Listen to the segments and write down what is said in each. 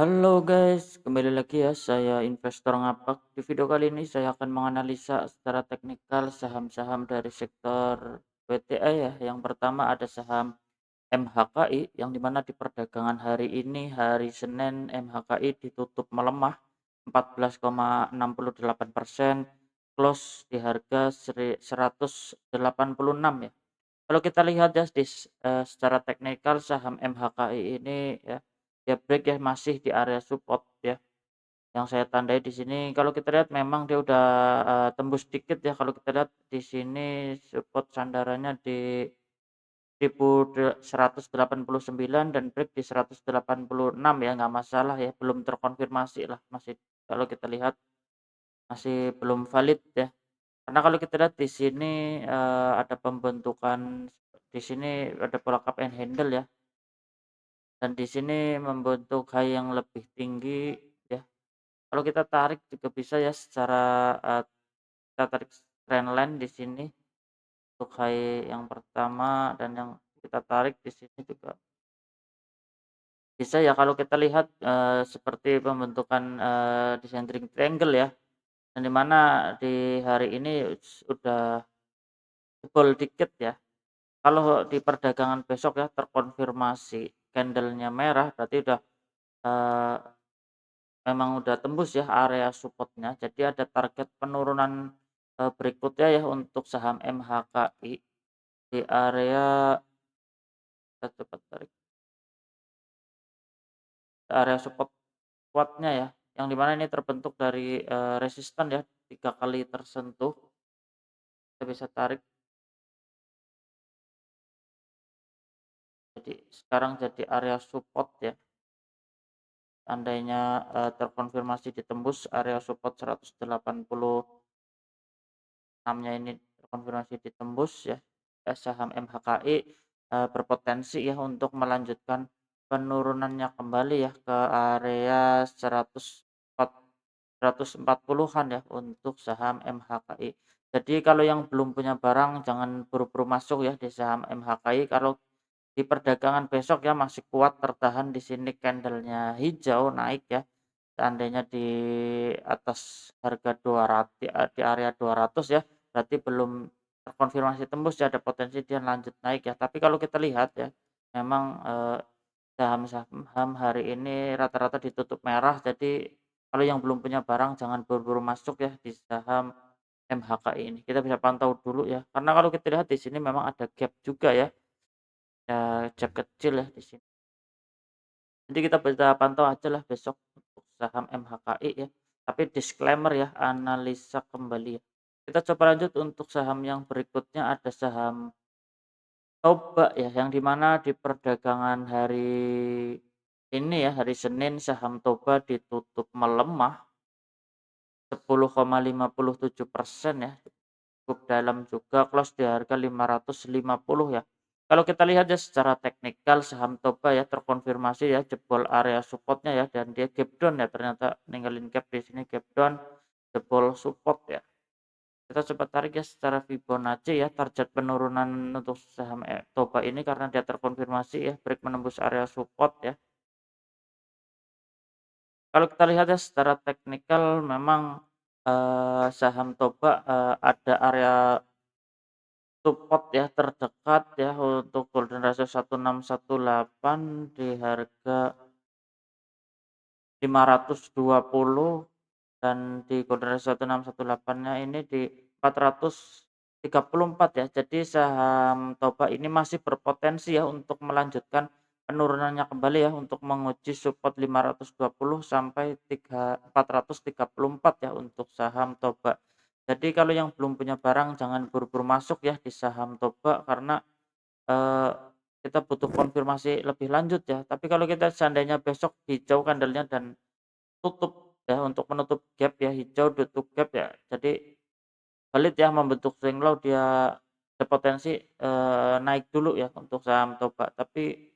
Halo guys, kembali lagi ya saya investor ngapak. Di video kali ini saya akan menganalisa secara teknikal saham-saham dari sektor BTA ya. Yang pertama ada saham MHKI yang dimana di perdagangan hari ini hari Senin MHKI ditutup melemah 14,68%, close di harga 186 ya. Kalau kita lihat ya secara teknikal saham MHKI ini ya, dia break ya masih di area support ya, yang saya tandai di sini kalau kita lihat memang dia udah, tembus dikit ya kalau kita lihat di sini support sandarannya di 1.189 dan break di 186 ya, nggak masalah ya, belum terkonfirmasi lah, masih kalau kita lihat masih belum valid ya. Karena kalau kita lihat di sini, ada pembentukan di sini ada pola cup and handle ya, dan di sini membentuk high yang lebih tinggi ya. Kalau kita tarik juga bisa ya secara, kita tarik trendline di sini untuk high yang pertama dan yang kita tarik di sini juga bisa ya kalau kita lihat, seperti pembentukan, descending triangle ya, yang di mana di hari ini udah jebol dikit ya. Kalau di perdagangan besok ya terkonfirmasi candlenya merah berarti udah, eee, memang udah tembus ya area supportnya. Jadi ada target penurunan, berikutnya ya untuk saham MHKI di area kita coba tarik area support kuatnya ya, yang di mana ini terbentuk dari, resisten ya 3 kali tersentuh, kita bisa tarik. Jadi sekarang jadi area support ya, seandainya, terkonfirmasi ditembus area support 186-nya ini terkonfirmasi ditembus ya, saham MHKI, berpotensi ya untuk melanjutkan penurunannya kembali ya ke area 140-an ya untuk saham MHKI. Jadi kalau yang belum punya barang jangan buru-buru masuk ya di saham MHKI, kalau di perdagangan besok ya masih kuat tertahan di sini candlenya hijau naik ya. Seandainya di atas harga 200 di area 200 ya, berarti belum terkonfirmasi tembus ya, ada potensi dia lanjut naik ya. Tapi kalau kita lihat ya, memang, saham-saham hari ini rata-rata ditutup merah, jadi kalau yang belum punya barang jangan buru-buru masuk ya di saham MHKI ini. Kita bisa pantau dulu ya, karena kalau kita lihat di sini memang ada gap juga ya, gap kecil ya di sini. Nanti kita bisa pantau aja lah besok untuk saham MHKI ya. Tapi disclaimer ya, analisa kembali ya. Kita coba lanjut untuk saham yang berikutnya ada saham Toba ya, yang di mana di perdagangan hari ini ya, hari Senin saham Toba ditutup melemah 10,57% ya. Cukup dalam juga close di harga 550 ya. Kalau kita lihat ya secara teknikal saham Toba ya terkonfirmasi ya jebol area supportnya ya dan dia gap down ya ternyata ninggalin gap di sini gap down jebol support ya. Kita coba tarik ya secara Fibonacci ya target penurunan untuk saham Toba ini karena dia terkonfirmasi ya break menembus area support ya. Kalau kita lihat ya secara teknikal memang, saham Toba, ada area support ya terdekat ya untuk golden ratio 1618 di harga 520 dan di golden ratio 1618-nya ini di 434 ya. Jadi saham Toba ini masih berpotensi ya untuk melanjutkan penurunannya kembali ya untuk menguji support 520 sampai 434 ya untuk saham Toba. Jadi kalau yang belum punya barang jangan buru-buru masuk ya di saham Toba karena Eee, kita butuh konfirmasi lebih lanjut ya. Tapi kalau kita seandainya besok hijau candlenya dan tutup ya, untuk menutup gap ya, hijau tutup gap ya, jadi valid ya membentuk swing low dia ada potensi, naik dulu ya untuk saham Toba. Tapi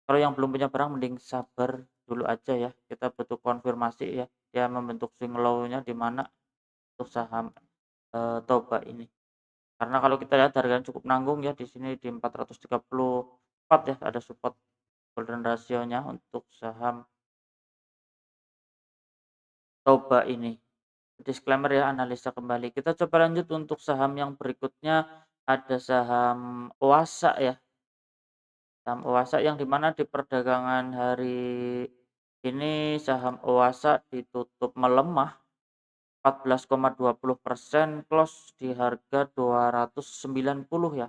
kalau yang belum punya barang mending sabar dulu aja ya, kita butuh konfirmasi ya, dia membentuk swing low-nya di mana untuk saham, Toba ini. Karena kalau kita lihat harganya cukup nanggung ya di sini di 434 ya ada support. golden rasionya untuk saham Toba ini. Disclaimer ya, analisa kembali. Kita coba lanjut untuk saham yang berikutnya, ada saham Oasa ya. Saham Oasa yang di mana di perdagangan hari ini saham Oasa ditutup melemah 14,20%, close di harga 290 ya.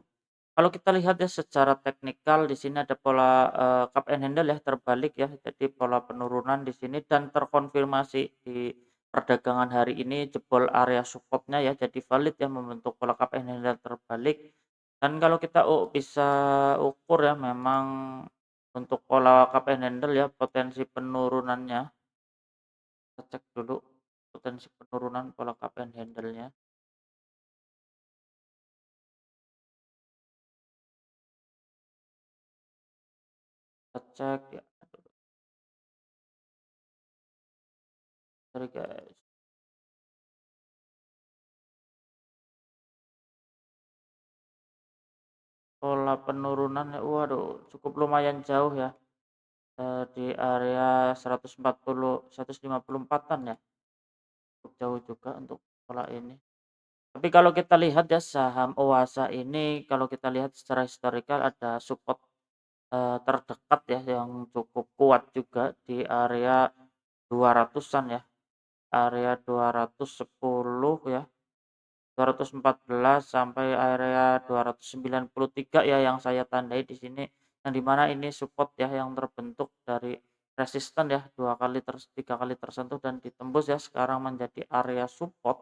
Kalau kita lihat ya secara teknikal di sini ada pola, cup and handle ya terbalik ya, jadi pola penurunan di sini dan terkonfirmasi di perdagangan hari ini jebol area support-nya ya, jadi valid ya membentuk pola cup and handle terbalik. Dan kalau kita bisa ukur ya memang untuk pola cup and handle ya potensi penurunannya, kita cek dulu potensi penurunan pola cup and handle-nya, kita cek ya, sorry guys. Pola penurunannya, waduh cukup lumayan jauh ya, di area 154-an ya, cukup jauh juga untuk pola ini. Tapi kalau kita lihat ya saham Oasa ini kalau kita lihat secara historikal ada support, terdekat ya yang cukup kuat juga di area 200-an ya, area 210 ya. 214 sampai area 293 ya yang saya tandai di sini, yang di mana ini support ya yang terbentuk dari resisten ya 3 kali tersentuh dan ditembus ya sekarang menjadi area support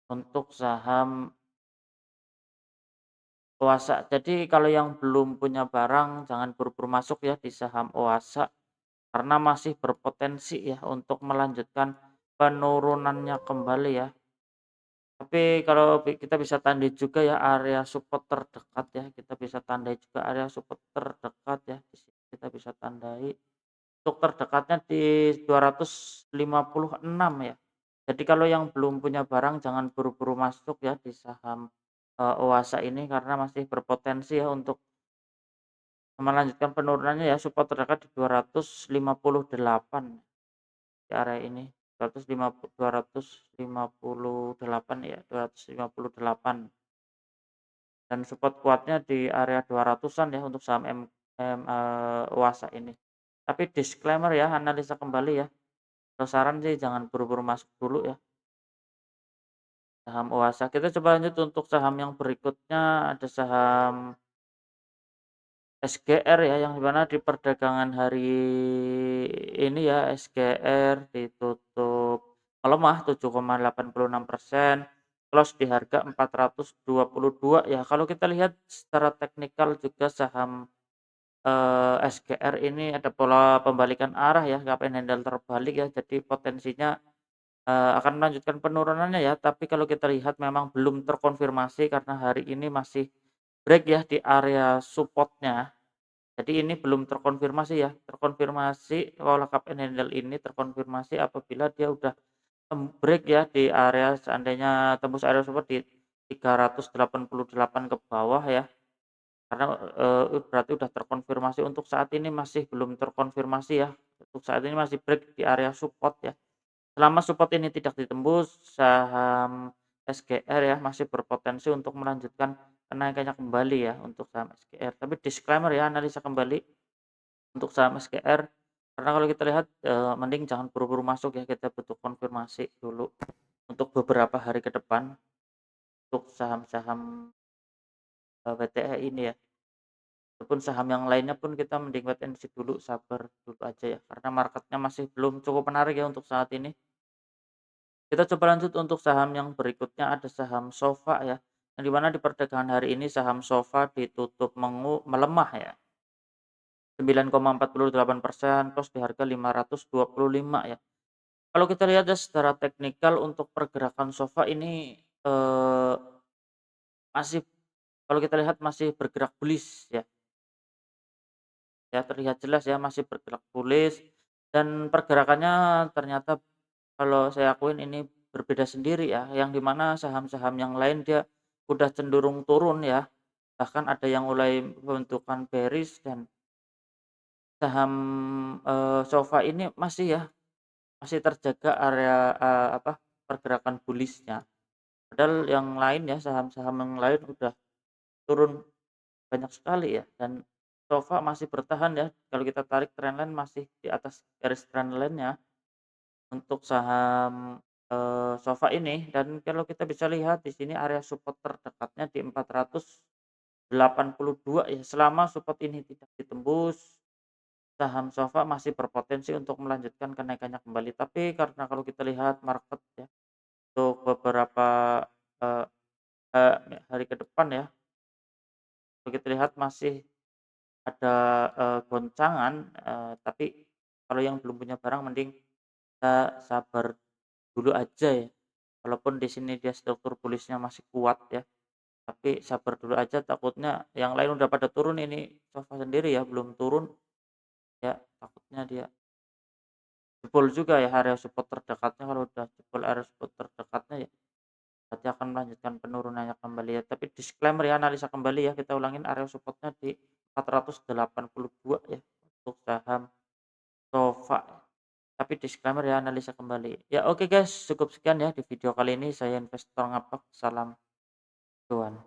untuk saham Oasa. Jadi kalau yang belum punya barang jangan buru-buru masuk ya di saham Oasa karena masih berpotensi ya untuk melanjutkan penurunannya kembali ya. Tapi kalau kita bisa tandai juga ya area support terdekat ya, kita bisa tandai juga area support terdekat ya, di sini kita bisa tandai. Untuk terdekatnya di 256 ya. Jadi kalau yang belum punya barang jangan buru-buru masuk ya di saham, Oasa ini karena masih berpotensi ya untuk melanjutkan penurunannya ya, support terdekat di 258 di area ini, 258 ya, 258. Dan support kuatnya di area 200-an ya untuk saham Wasa ini. Tapi disclaimer ya, analisa kembali ya, kalau saran sih jangan buru-buru masuk dulu ya, saham Wasa. Kita coba lanjut untuk saham yang berikutnya, ada saham SGR ya, yang di mana di perdagangan hari ini ya, SGR ditutup melemah 7,86%, close di harga 422 ya. Kalau kita lihat secara teknikal juga saham SGR ini ada pola pembalikan arah ya, gap and handle terbalik ya, jadi potensinya, akan melanjutkan penurunannya ya, tapi kalau kita lihat memang belum terkonfirmasi karena hari ini masih break ya di area support-nya. Jadi ini belum terkonfirmasi ya, terkonfirmasi pola cup and handle ini terkonfirmasi apabila dia udah break ya di area seandainya tembus area support di 388 ke bawah ya. Karena, berarti udah terkonfirmasi, untuk saat ini masih belum terkonfirmasi ya, untuk saat ini masih break di area support ya. Selama support ini tidak ditembus, saham SGR ya masih berpotensi untuk melanjutkan kenaikannya kembali ya untuk saham SGR. Tapi disclaimer ya, analisa kembali untuk saham SGR, karena kalau kita lihat, mending jangan buru-buru masuk ya, kita butuh konfirmasi dulu untuk beberapa hari ke depan untuk saham-saham, BTE ini ya. Ataupun saham yang lainnya pun kita mending wait and see dulu, sabar dulu aja ya, karena marketnya masih belum cukup menarik ya untuk saat ini. Kita coba lanjut untuk saham yang berikutnya, ada saham Sofa ya, yang di mana di perdagangan hari ini saham Sofa ditutup melemah ya, 9,48%, close di harga 525 ya. Kalau kita lihat ya secara teknikal untuk pergerakan Sofa ini, masih kalau kita lihat masih bergerak bullish ya. Ya terlihat jelas ya masih bergerak bullish dan pergerakannya ternyata kalau saya akuin ini berbeda sendiri ya, yang di mana saham-saham yang lain dia udah cenderung turun ya, bahkan ada yang mulai pembentukan bearish dan saham, Sofa ini masih ya, masih terjaga area, pergerakan bullish-nya. Padahal yang lain ya, saham-saham yang lain udah turun banyak sekali ya, dan Sofa masih bertahan ya, kalau kita tarik trendline masih di atas garis trendline-nya untuk saham, Sofa ini. Dan kalau kita bisa lihat di sini area support terdekatnya di 482 ya, selama support ini tidak ditembus, saham Sofa masih berpotensi untuk melanjutkan kenaikannya kembali. Tapi karena kalau kita lihat market ya, untuk beberapa, eee hari ke depan ya, kalau kita lihat masih ada, goncangan, tapi kalau yang belum punya barang mending kita sabar dulu aja ya. Walaupun di sini dia struktur bullish-nya masih kuat ya, tapi sabar dulu aja, takutnya yang lain udah pada turun, ini Sofa sendiri ya belum turun, ya takutnya dia jebol juga ya area support terdekatnya. Kalau udah jebol area support terdekatnya ya berarti akan melanjutkan penurunannya kembali ya. Tapi disclaimer ya, analisa kembali ya, kita ulangin area supportnya di 482 ya untuk saham Sofa. Tapi disclaimer ya, analisa kembali. Ya oke guys, cukup sekian ya di video kali ini. Saya investor ngapak, salam cuan.